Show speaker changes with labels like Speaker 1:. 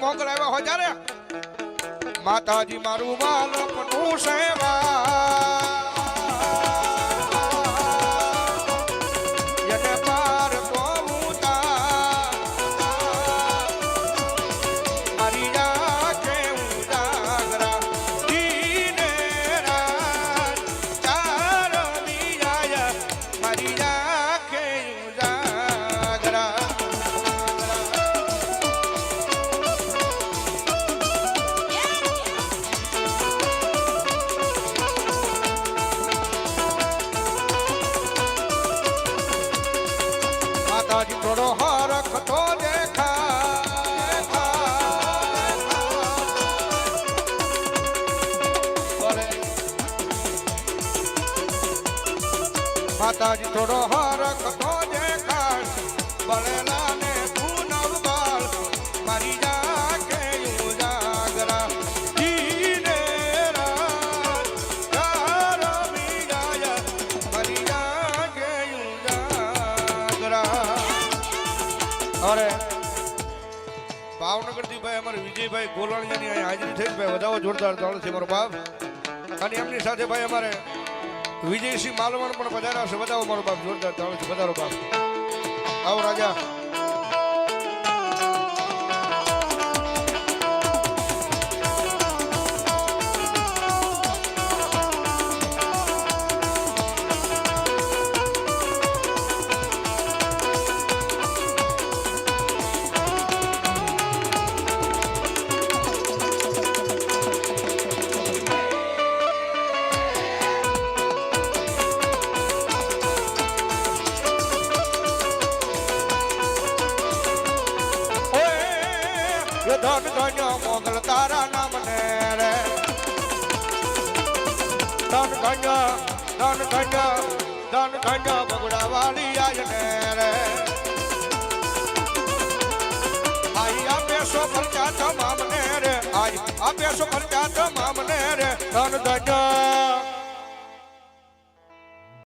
Speaker 1: મોકલાવ્યા હોય ત્યારે માતાજી મારું બાળકનું સેવા થોડો હરખ તો દેખા માતાજી થોડો હરખ તો દેખા બળેલા ને તું નવબાલ મારી જાકે ઉજાગરા જીને રાત ચારમી ગાય મારી જાકે ઉજાગરા અરે ભાવનગર થી ભાઈ અમારે વિજયભાઈ ગોલાણીયાની અહીં હાજરી થઈ ભાઈ વધાવો જોરદાર તાળ છે મારો બાપ અને એમની સાથે ભાઈ અમારે વિજયસિંહ માલવણ પણ પધાર્યા છે વધાવો મારો બાપ જોરદાર તાળ છે વધારો બાપ આવો રાજા ધન ધન્ય મોગલ તારા નામ ને રે ધન ધન્ય બગડા વાળી આય ને રે આઈ આપે સો ખર્ચા તમામ ને રે આઈ આપે સો ખર્ચા તમામ ને રે ધન ધન્ય